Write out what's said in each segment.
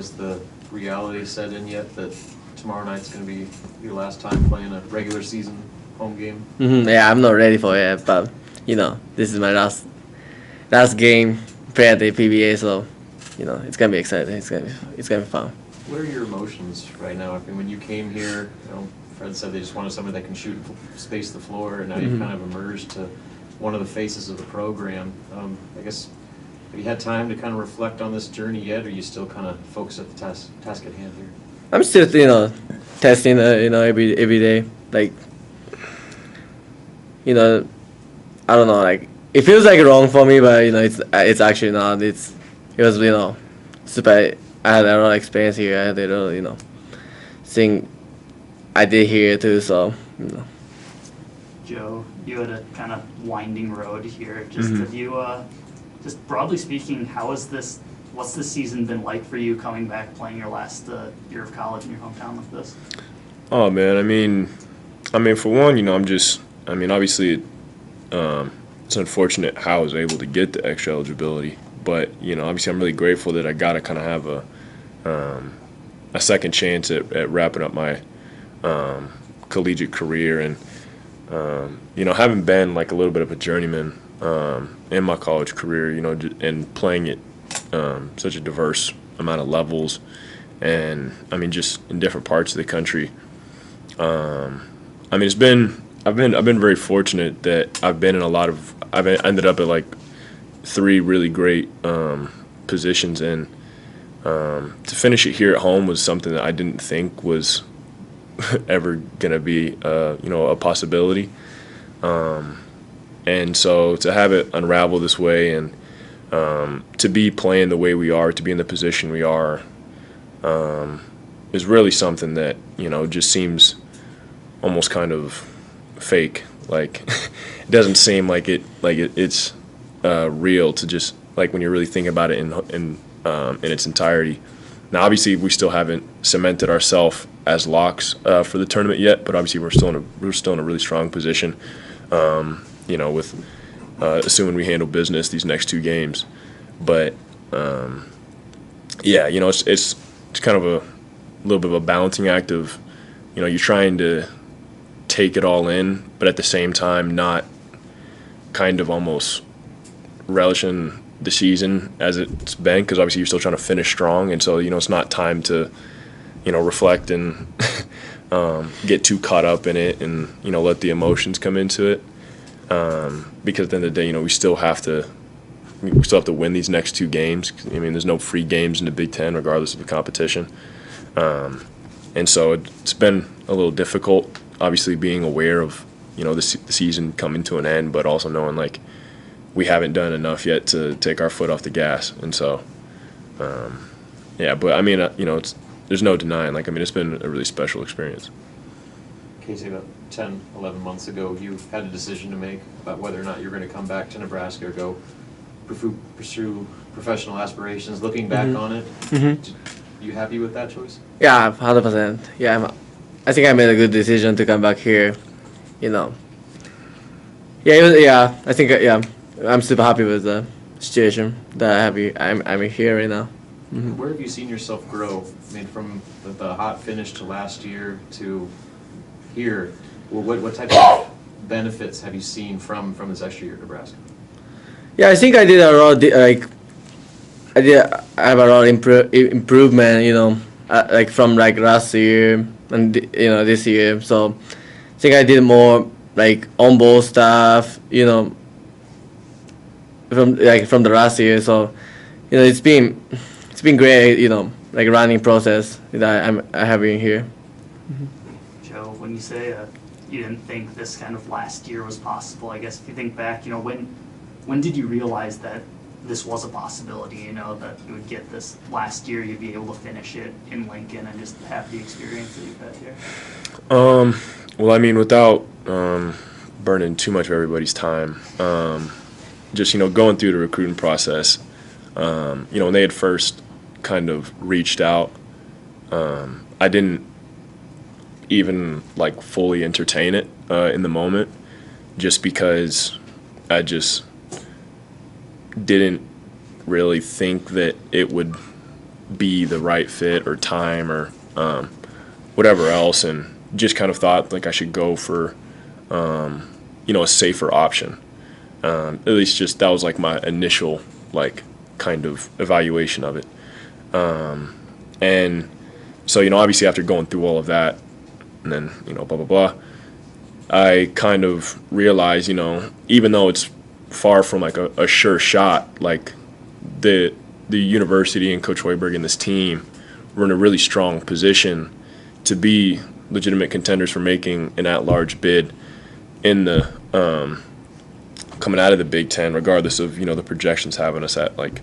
has the reality set in yet that tomorrow night's going to be your last time playing a regular season home game? Yeah, I'm not ready for it, but this is my last game playing at the PBA, so it's gonna be exciting. It's gonna be fun. What are your emotions right now? I mean, when you came here, Fred said they just wanted somebody that can shoot, space the floor, and now you've kind of emerged to one of the faces of the program. I guess, have you had time to kind of reflect on this journey yet, or are you still kind of focused at the task at hand here? I'm still, testing, every day. Like, I don't know, like, it feels like wrong for me, but, it's actually not. It was, super. I had a lot of experience here. I had a lot of, thing I did here too, so, Joe, you had a kind of winding road here. Just have you, just broadly speaking, what's this season been like for you coming back playing your last year of college in your hometown like this? Oh man, I mean, for one, obviously, it's unfortunate how I was able to get the extra eligibility, but obviously, I'm really grateful that I got to kind of have a second chance at wrapping up my collegiate career, and having been like a little bit of a journeyman in my college career, and playing it such a diverse amount of levels, and just in different parts of the country. I've been very fortunate that I've ended up at like 3 really great positions, and to finish it here at home was something that I didn't think was ever gonna be a possibility. And so to have it unravel this way, and to be playing the way we are, to be in the position we are, is really something that just seems almost kind of fake. Like it doesn't seem like it's real to just like when you're really thinking about it in its entirety. Now, obviously, we still haven't cemented ourselves as locks for the tournament yet, but obviously we're still in a really strong position. With assuming we handle business these next 2 games, but it's kind of a little bit of a balancing act of you're trying to take it all in, but at the same time not kind of almost relishing the season as it's been, because obviously you're still trying to finish strong, and so it's not time to reflect and get too caught up in it and let the emotions come into it, because at the end of the day we still have to win these next 2 games. I mean, there's no free games in the Big Ten regardless of the competition, and so it's been a little difficult, obviously being aware of the season coming to an end, but also knowing like we haven't done enough yet to take our foot off the gas. And so but I mean there's no denying, like, it's been a really special experience. Keisei, about 10, 11 months ago, you had a decision to make about whether or not you're going to come back to Nebraska or go pursue professional aspirations. Looking back on it, you happy with that choice? Yeah, 100%. Yeah, I think I made a good decision to come back here. I think I'm super happy with the situation that I'm here right now. Where have you seen yourself grow? I mean, from the hot finish to last year to here, what type of benefits have you seen from this extra year at Nebraska? Yeah, I think I did a lot. I have a lot of improvement. Like from like last year and this year. So I think I did more like on-ball stuff. From the last year. So it's been great. Like running process that I have in here. Joe, when you say you didn't think this kind of last year was possible, I guess if you think back, when did you realize that this was a possibility, that you would get this last year, you'd be able to finish it in Lincoln and just have the experience that you've had here? Well, without burning too much of everybody's time, just, going through the recruiting process, when they had first kind of reached out, I didn't even like fully entertain it in the moment, just because I just didn't really think that it would be the right fit or time or whatever else, and just kind of thought like I should go for a safer option. At least just that was like my initial like kind of evaluation of it. And so, obviously after going through all of that and then, blah, blah, blah, I kind of realized, even though it's far from like a sure shot, like the university and Coach Hoiberg and this team were in a really strong position to be legitimate contenders for making an at-large bid in the coming out of the Big Ten, regardless of the projections having us at like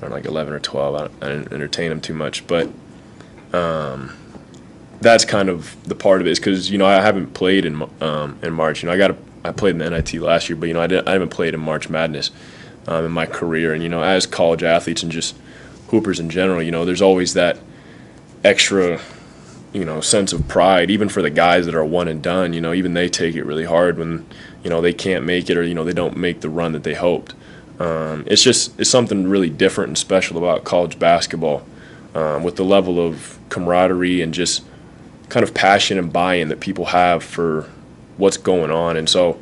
11 or 12. I didn't entertain them too much, but that's kind of the part of it, is because I haven't played in March. I played in the NIT last year, but I haven't played in March Madness in my career. And as college athletes and just hoopers in general, there's always that extra sense of pride, even for the guys that are one and done. Even they take it really hard when they can't make it, or they don't make the run that they hoped. It's something really different and special about college basketball, with the level of camaraderie and just kind of passion and buy-in that people have for what's going on. And so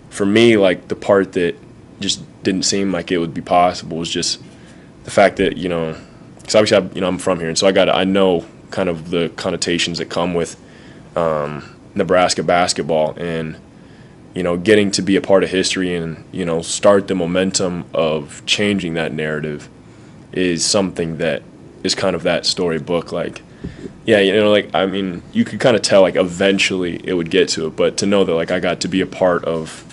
for me, like, the part that just didn't seem like it would be possible was just the fact that, because obviously I'm from here, and so I know kind of the connotations that come with Nebraska basketball, and getting to be a part of history and start the momentum of changing that narrative is something that is kind of that storybook. Like, yeah, you could kind of tell like eventually it would get to it, but to know that like I got to be a part of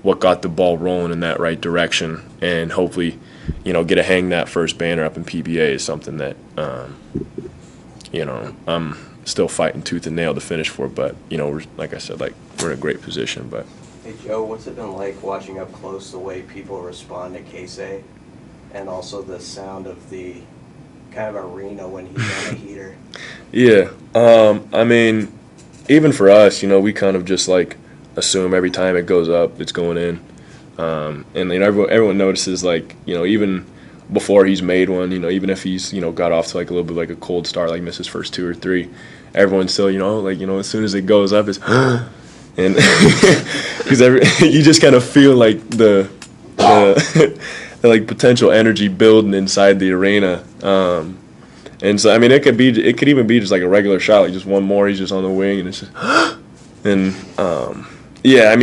what got the ball rolling in that right direction, and hopefully get to hang that first banner up in PBA is something that I'm still fighting tooth and nail to finish for. But like I said, like, we're in a great position. But hey Joe, what's it been like watching up close the way people respond to Keisei, and also the sound of the kind of arena when he's on a heater? Yeah, even for us, we kind of just like assume every time it goes up, it's going in, and everyone notices, like, even before he's made one, even if he's got off to like a little bit like a cold start, like missed his first 2 or 3, everyone's still as soon as it goes up, it's and because you just kind of feel like the like potential energy building inside the arena. And so it could even be just like a regular shot, like just one more, he's just on the wing, and it's just and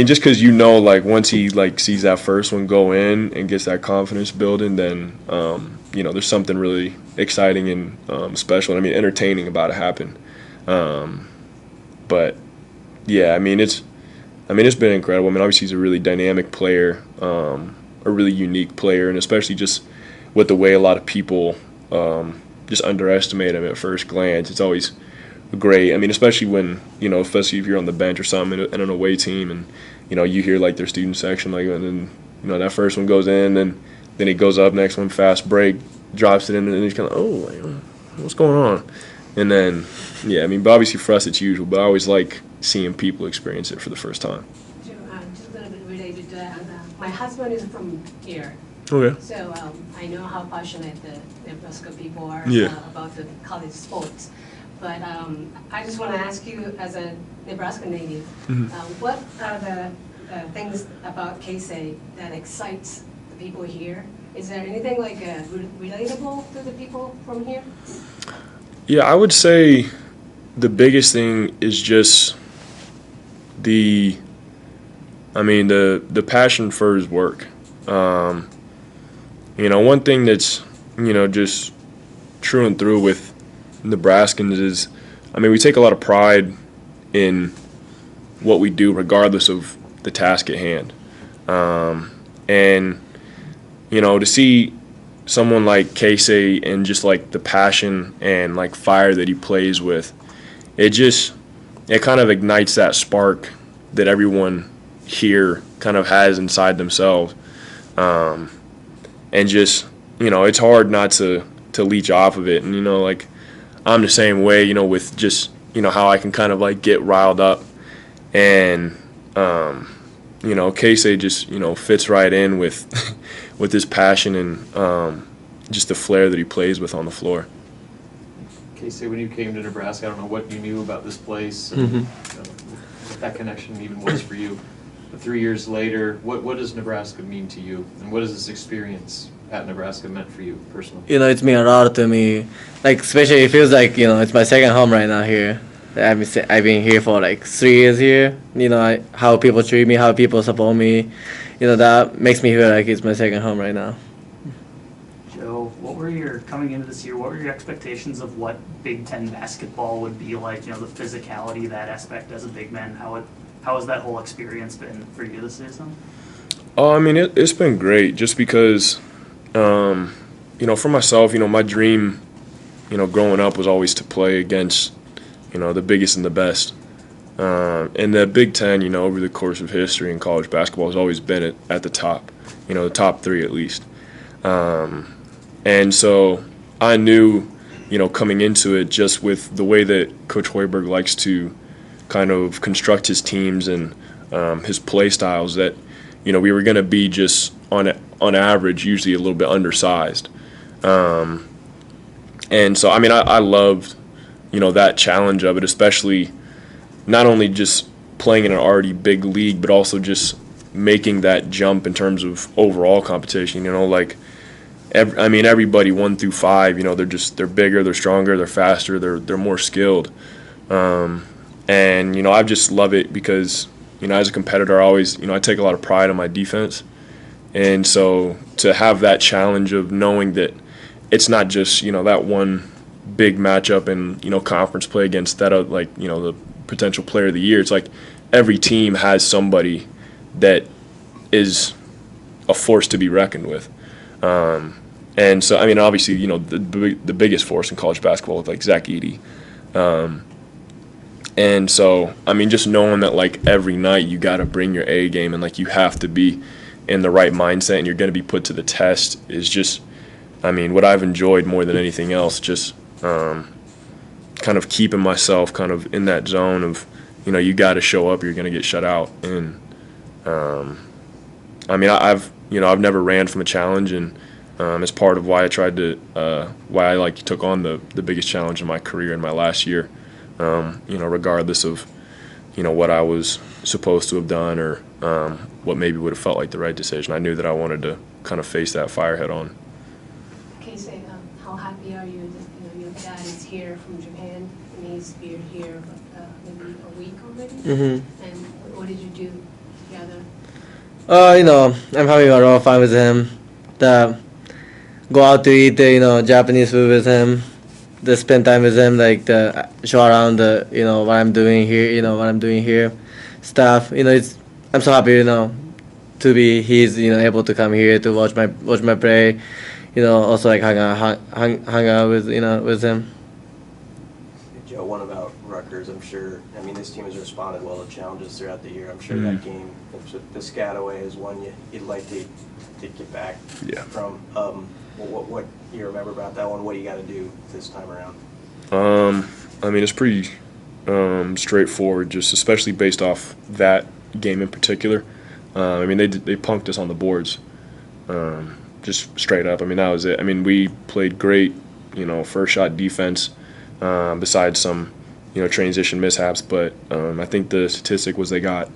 just because like once he like sees that first one go in and gets that confidence building, then there's something really exciting and special and entertaining about it happen. But yeah, it's been incredible. Obviously he's a really dynamic player, a really unique player, and especially just with the way a lot of people just underestimate him at first glance. It's always great. Especially when, especially if you're on the bench or something in an away team, and, you hear like their student section, like, and then, that first one goes in, and then he goes up, next one, fast break, drops it in, and he's kind of, like, what's going on? And then, but obviously for us it's usual, but I always like seeing people experience it for the first time. Just a little bit related to that. My husband is from here. Okay. So I know how passionate the Nebraska people are about the college sports. But I just want to ask you, as a Nebraska native, what are the things about Keisei that excites the people here? Is there anything like relatable to the people from here? Yeah, I would say the biggest thing is just the passion for his work. One thing that's, just true and through with Nebraskans is, we take a lot of pride in what we do regardless of the task at hand. And, to see someone like Keisei and just like the passion and like fire that he plays with, it kind of ignites that spark that everyone here kind of has inside themselves. And just, it's hard not to leech off of it. And, like, I'm the same way, with just, how I can kind of like get riled up. And, Keisei just, fits right in with his passion and just the flair that he plays with on the floor. Keisei, when you came to Nebraska, I don't know what you knew about this place, and what that connection even was for you. But 3 years later, what does Nebraska mean to you, and what has this experience at Nebraska meant for you personally? It's mean a lot to me. Like, especially it feels like, it's my second home right now here. I've been here for like 3 years here. How people treat me, how people support me. That makes me feel like it's my second home right now. Joe, coming into this year, what were your expectations of what Big Ten basketball would be like? The physicality, that aspect as a big man. How has that whole experience been for you this season? Oh, I mean, it's been great just because, for myself, my dream, growing up was always to play against, the biggest and the best. And the Big Ten, over the course of history in college basketball has always been at the top, the top three at least. And so I knew, coming into it just with the way that Coach Hoiberg likes to kind of construct his teams and his play styles that, we were going to be just on average usually a little bit undersized. And so, I mean, I loved, that challenge of it, especially not only just playing in an already big league, but also just making that jump in terms of overall competition. Everybody 1 through 5, they're bigger, they're stronger, they're faster, they're more skilled. And I just love it because, as a competitor, I take a lot of pride in my defense. And so to have that challenge of knowing that it's not just, that one big matchup and, conference play against that, the potential player of the year. It's like every team has somebody that is a force to be reckoned with. And so, obviously, the biggest force in college basketball is like Zach Edey. And so, just knowing that every night you got to bring your A game and you have to be in the right mindset and you're going to be put to the test is just, what I've enjoyed more than anything else, just kind of keeping myself kind of in that zone of, you got to show up, you're going to get shut out. And, I've never ran from a challenge, and it's part of why I took on the biggest challenge in my career in my last year, regardless of, what I was supposed to have done or what maybe would have felt like the right decision. I knew that I wanted to kind of face that fire head on. Keisei, how happy are you that your dad is here from Japan and he's been here maybe a week already? Mm-hmm. And what did you do together? I'm having a lot of fun with him. Go out to eat Japanese food with him. Spend time with him, show around what I'm doing here, stuff. I'm so happy, he's able to come here to watch my play. Also hang out with him. Joe, one about Rutgers, I'm sure, this team has responded well to challenges throughout the year. I'm sure that game, the Piscataway is one you'd like to get back from. What you remember about that one? What do you got to do this time around? It's pretty straightforward, just especially based off that game in particular. They punked us on the boards, just straight up. That was it. We played great, first shot defense, besides some, transition mishaps. But I think the statistic was they got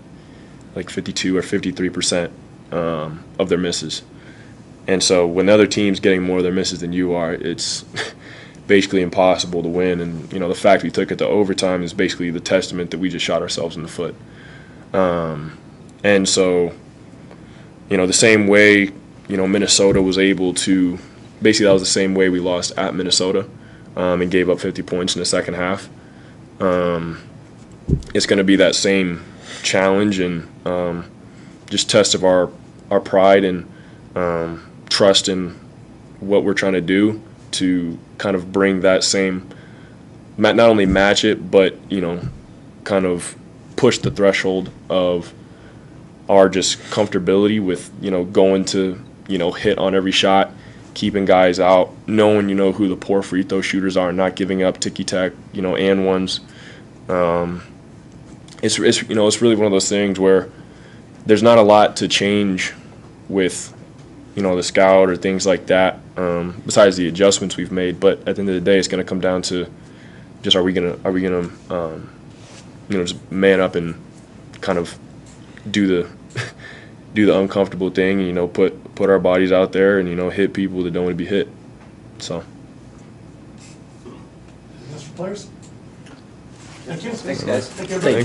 52 or 53% of their misses. And so when the other team's getting more of their misses than you are, it's basically impossible to win. And, the fact we took it to overtime is basically the testament that we just shot ourselves in the foot. And so, the same way, Minnesota was able to – basically that was the same way we lost at Minnesota and gave up 50 points in the second half. It's going to be that same challenge and just test of our pride and trust in what we're trying to do to kind of bring that same, not only match it, but, kind of push the threshold of our just comfortability with, going to, hit on every shot, keeping guys out, knowing, who the poor free throw shooters are, not giving up ticky-tack, and ones. It's really one of those things where there's not a lot to change with, the scout or things like that, besides the adjustments we've made. But at the end of the day, it's going to come down to, just are we gonna just man up and kind of do the uncomfortable thing, and, put our bodies out there and hit people that don't want to be hit. So. That's for players. Thank you. Thanks, guys. Thank you, everybody.